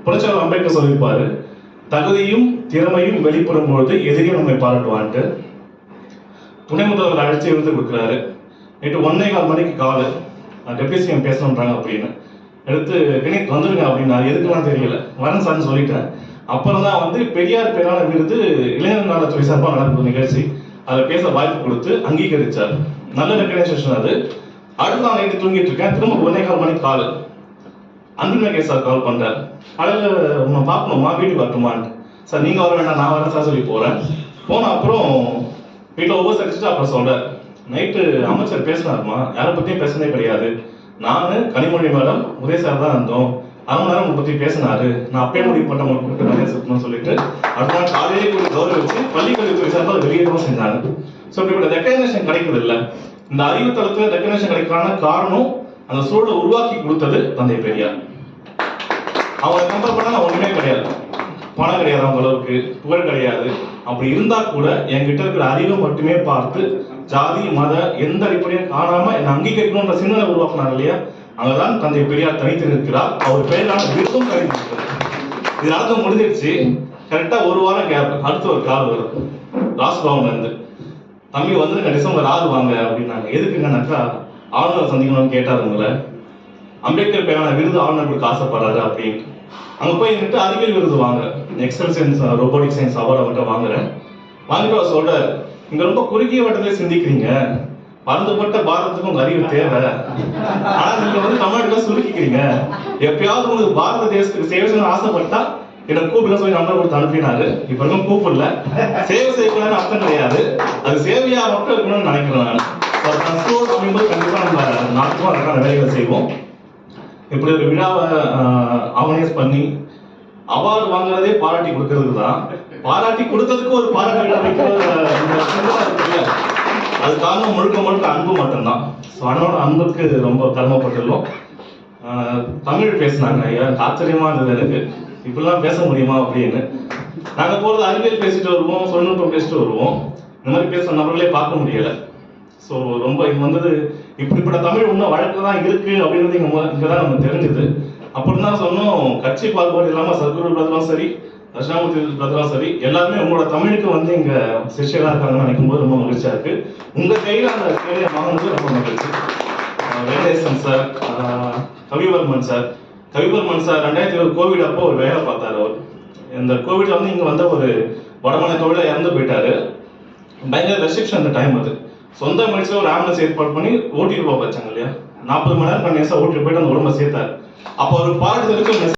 புரட்சியாளர் அம்பேத்கர் சொல்லியிருப்பாரு, தகுதியும் திறமையும் வெளிப்படும் பொழுது எதிரியும் நம்மை பாராட்டுவான்ட்டு. துணை முதல்வர் அழைச்சி விருது கொடுக்குறாரு. நேற்று 1:15 மணிக்கு கால் டெப்டி சிஎம் பேசணுன்றாங்க அப்படின்னு எடுத்து கிணித் வந்துருங்க அப்படின்னா எதுக்குலாம் தெரியல, வரேன் சார்னு சொல்லிட்டேன். அப்புறம் தான் வந்து பெரியார் பேரான விருது இளைஞர் நலத்துறை சார்பாக நடக்கும் நிகழ்ச்சி, அதில் பேச வாய்ப்பு கொடுத்து அங்கீகரிச்சார். நல்ல ரெக்கக்னைசேஷன் அது. அடுத்த நாள் நைட்டு தூங்கிட்டு இருக்கேன், திரும்ப 1:15 மணிக்கு கால் அன்புமே சார் கால் பண்றாரு. காலையில் உன்னை பார்க்கணுமா, வீட்டுக்கு வரட்டுமான்ட்டு. சார் நீங்கள் வர வேண்டாம், நான் வரேன் சார் சொல்லி போகிறேன். போன அப்புறம் வீட்டில் உபசரிச்சுட்டு அப்புறம் சொல்கிறார், நைட்டு அமைச்சர் பேசினாருமா, யாரை பற்றியும் பேசுனதே கிடையாது, நான் கனிமொழி மேடம் ஒரே சார் தான் இருந்தோம், 1/2 மணி நேரம் உங்களை பற்றி பேசினாரு, நான் அப்பயே முடிவு பண்ண உங்களுக்கு நிறைய சுத்தணும்னு சொல்லிட்டு அடுத்த நாள் காலையிலே கூட கௌரவிச்சு பள்ளிக்கல்வித்துறை சார்பாக வெளியிடவும் செஞ்சாங்க. ஸோ இப்படிப்பட்ட ரெக்கக்னேஷன் கிடைக்கிறது இல்லை. இந்த அறிவு தளத்தில் ரெக்கக்னேஷன் கிடைக்கிறான காரணம் அந்த சூழலை உருவாக்கி கொடுத்தது தந்தை பெரியார். அவங்க கம்பேர் பண்ணா ஒண்ணுமே கிடையாது, பணம் கிடையாது, அவங்க அளவுக்கு புகழ் கிடையாது. அப்படி இருந்தா கூட என்கிட்ட இருக்கிற அறிவை மட்டுமே பார்த்து ஜாதி மத எந்த அடிப்படையும் காணாம என்னை அங்கீகரிக்கணும்ன்ற சிந்தனை உருவாக்குனார் இல்லையா, அங்கதான் தந்தை பெரியார் தனித்து நிற்கிறார். அவர் பெயரான விருதும் தனித்து நிற்கிறார். இது நடந்து முடிஞ்சிருச்சு. கரெக்டா ஒரு வாரம் கேப், அடுத்து ஒரு கால் வருது ராஜ்பவன்ல இருந்து, தம்பி வந்து டிசம்பர் 6 வாங்க அப்படின்னாங்க. எதுக்குங்கன்னாக்கா ஆளுநர் சந்திக்கணும்னு கேட்டார் உங்களை, அம்பேத்கர் பேரான விருது ஆளுநர் கொடுக்க ஆசைப்படுறாரு அப்படின்ட்டு. அங்க போய் நின்று அறிவியல் விருது வாங்க, excel science robotic science award அவர்கிட்ட வாங்குறேன். வாங்கிட்டு அவர் சொல்றாரு, இங்க ரொம்ப குறுகிய வட்டத்திலே சிந்திக்கிறீங்க, பறந்துபட்ட பாரதத்துக்கு உங்க அறிவு தேவை, ஆனா நீங்க வந்து தமிழ்நாட்டுல சுருக்கிக்கிறீங்க, எப்பயாவது உங்களுக்கு பாரத தேசத்துக்கு சேவை செய்யணும்னு ஆசைப்பட்டா என்ன கூப்பிட சொல்லி நம்பர் கொடுத்து அனுப்பினாரு. இப்ப இருக்கும் கூப்பிடல, சேவை செய்யக்கூடாதுன்னு அர்த்தம் கிடையாது, அது சேவையா மட்டும் இருக்கணும்னு நினைக்கிறேன் நான். அப்படிங்கும்போது கண்டிப்பா நம்ம நாட்டுக்கும் அதற்கான வேலைகளை செய்வோம். இப்படி ஒரு விழாவை ஆர்கனைஸ் பண்ணி அவார்டு வாங்குறதே பாராட்டி கொடுக்கறதுக்கு தான், பாராட்டி கொடுத்ததுக்கு ஒரு பாராட்டு விழா வைக்கிற அது காரணம் முழுக்க முழுக்க அன்பு மட்டும்தான். ஸோ அதனோட அன்புக்கு ரொம்ப கடமைப்பட்டுள்ளோம். தமிழ் பேசினாங்க, எனக்கு ஆச்சரியமா இருந்தது, எனக்கு இப்படிலாம் பேச முடியுமா அப்படின்னு. நாங்க போறது அறிவியல் பேசிட்டு வருவோம், தொழில்நுட்பம் பேசிட்டு வருவோம், இந்த மாதிரி பேசுற நபர்களே பார்க்க முடியல. ஸோ ரொம்ப இது வந்தது, இப்படிப்பட்ட தமிழ் இன்னும் வழக்கு தான் இருக்கு அப்படின்றது இங்கதான் நமக்கு தெரிஞ்சது. அப்படி தான் சொன்னோம், கட்சி பாகுபாடு இல்லாம சத்குரு பிரதரும் சரி, தட்சிணாமூர்த்தி பிரதரும் சரி, எல்லாருமே உங்களோட தமிழுக்கு வந்து இங்க சிஷ்யரா இருக்காங்கன்னு நினைக்கும் போது ரொம்ப மகிழ்ச்சியா இருக்கு. உங்க கையில அந்த கேள்வியை வாங்கினது ரொம்ப மகிழ்ச்சி. வேதேசன் சார், கவிவர்மன் சார் 2020 கோவிட் அப்போ ஒரு வேலை பார்த்தாரு. அவர் இந்த கோவிட்ல வந்து இங்க வந்த ஒரு வடமாநிலத்தோட இறந்து போயிட்டாரு. பயங்கர ரெஸ்ட்ரிக்ஷன் அந்த டைம். அது சொந்த முயற்சியில் ஒரு ஆம்புலன்ஸ் ஏற்பாடு பண்ணி ஓட்டிட்டு போக வச்சாங்க இல்லையா, 40 மணி நேரம் கண்டினியூஸா ஓட்டிட்டு போயிட்டு அந்த உடம்ப சேர்த்தாரு. அப்போ ஒரு பாடுதலுக்கு